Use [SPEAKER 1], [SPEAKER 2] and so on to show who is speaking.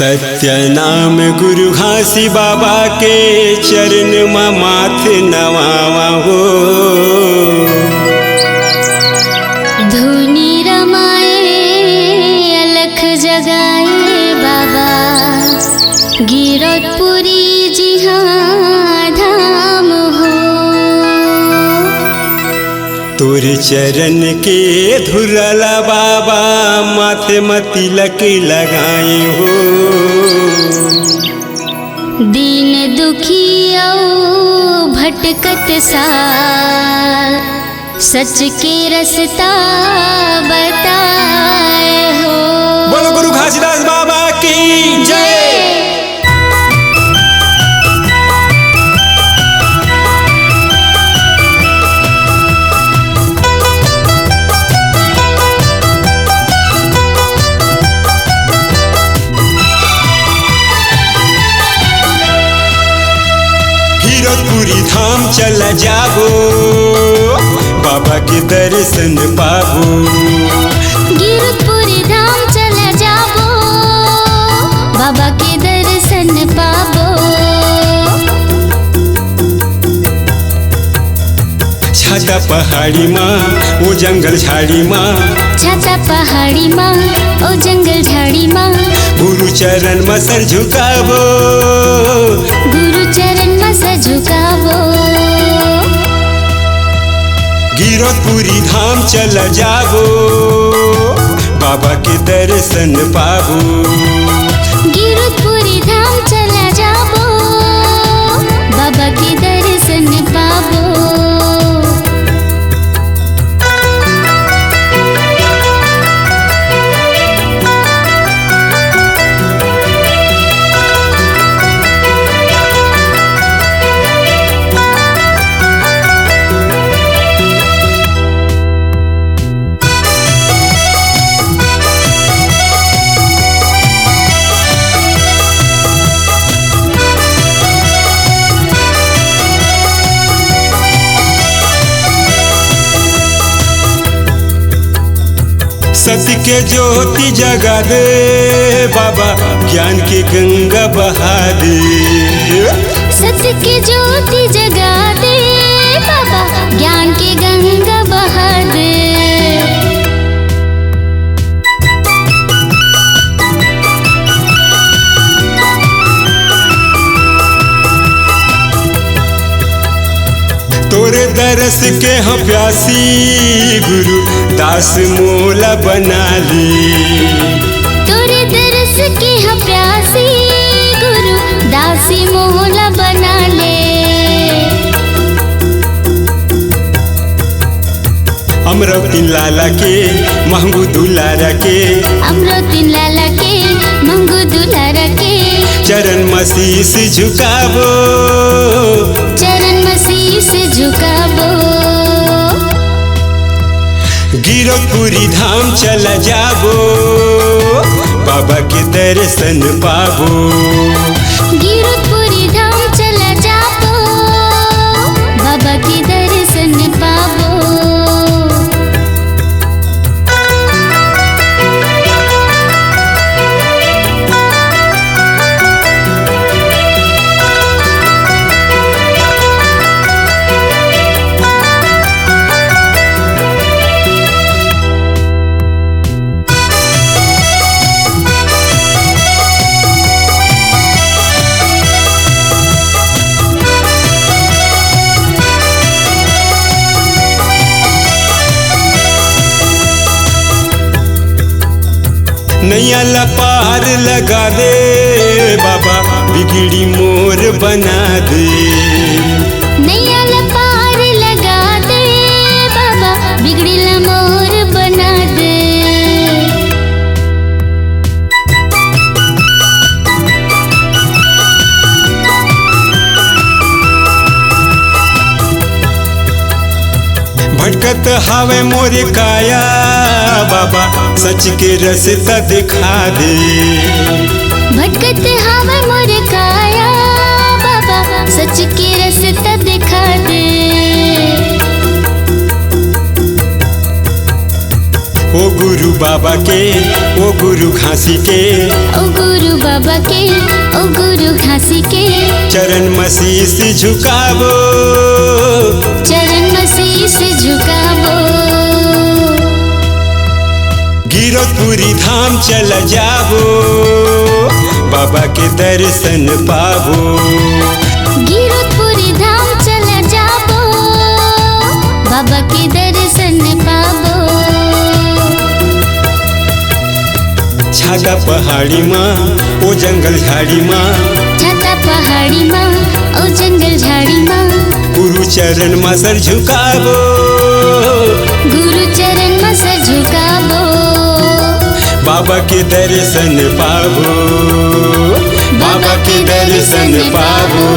[SPEAKER 1] सत्यनाम गुरु घासी बाबा के चरण में माथ नवावा हो।
[SPEAKER 2] धुनी रमाए अलख जगाए बाबा, गिरतपुरी जिहाँ धाम हो।
[SPEAKER 1] तोर चरण के धुरला बाबा माथे में तिलक लगाए हो।
[SPEAKER 2] दीन दुखी औ भटकत साल, सच के रास्ता बताए हो।
[SPEAKER 1] बोलो गुरु घासीदास बाबा की जय। गिरतपुरी धाम चला जाबो, बाबा के दर्शन पाबो।
[SPEAKER 2] गिरतपुरी धाम चला जाबो, बाबा के दर्शन पाबो।
[SPEAKER 1] छाता पहाड़ी माँ वो जंगल झाड़ी माँ,
[SPEAKER 2] छाता पहाड़ी माँ ओ जंगल झाड़ी माँ।
[SPEAKER 1] गुरु चरण में सर झुकाबो,
[SPEAKER 2] गुरु चरण में सर झुकाबो।
[SPEAKER 1] गिरतपुरी धाम चला जाबो, बाबा के दर्शन पाबो।
[SPEAKER 2] गिरतपुरी धाम चला जाबो, बाबा के दर्शन पाबो।
[SPEAKER 1] सत्य के ज्योति जगा दे बाबा, ज्ञान की गंगा बहा दे।
[SPEAKER 2] सत्य की ज्योति जगा दे बाबा, ज्ञान की गंगा बहा दे।
[SPEAKER 1] तोरे दरस के हम प्यासी, गुरु दास मोला बना ली।
[SPEAKER 2] तोरे दरस के हम प्यासी, गुरु दासी मोला बना ले।
[SPEAKER 1] अमरौती लाला के महंगू दुलारा के,
[SPEAKER 2] अमरौती लाला के मंगू दुलारा के।
[SPEAKER 1] चरण में शीश झुकाबो,
[SPEAKER 2] चरण में शीश झुकाबो।
[SPEAKER 1] गिरतपुरी धाम चला जाबो, बाबा के दर्शन पाबो।
[SPEAKER 2] गिरतपुरी धाम चला जाबो, बाबा के दर्शन पाबो।
[SPEAKER 1] नैया लपार लगा दे बाबा, बिगड़ी मोर बना दे।
[SPEAKER 2] नैया लपार लगा दे बाबा, बिगड़ी मोर बना दे।
[SPEAKER 1] भटकत हावे मोरे काया बाबा, सच के रास्ता दिखा दे।
[SPEAKER 2] भटकत हावे मोरे काया बाबा, सच के रास्ता दिखा दे।
[SPEAKER 1] ओ गुरु बाबा के ओ गुरु घासी के
[SPEAKER 2] ओ गुरु बाबा के ओ गुरु घासी के
[SPEAKER 1] चरण मसीस झुकावो
[SPEAKER 2] चरण मसीस झुकावो
[SPEAKER 1] गिरधपुरी धाम चला जावो बाबा के दर्शन पावो
[SPEAKER 2] गिरधपुरी धाम चला जावो बाबा के दर्शन पावो
[SPEAKER 1] छाता पहाड़ी माँ ओ जंगल झाड़ी माँ
[SPEAKER 2] छाता पहाड़ी माँ ओ जंगल झाड़ी माँ
[SPEAKER 1] गुरु चरण में सर झुकावो
[SPEAKER 2] गुरु चरण में सर झुकावो
[SPEAKER 1] बाबा के दर्शन पावो बाबा के दर्शन पावो।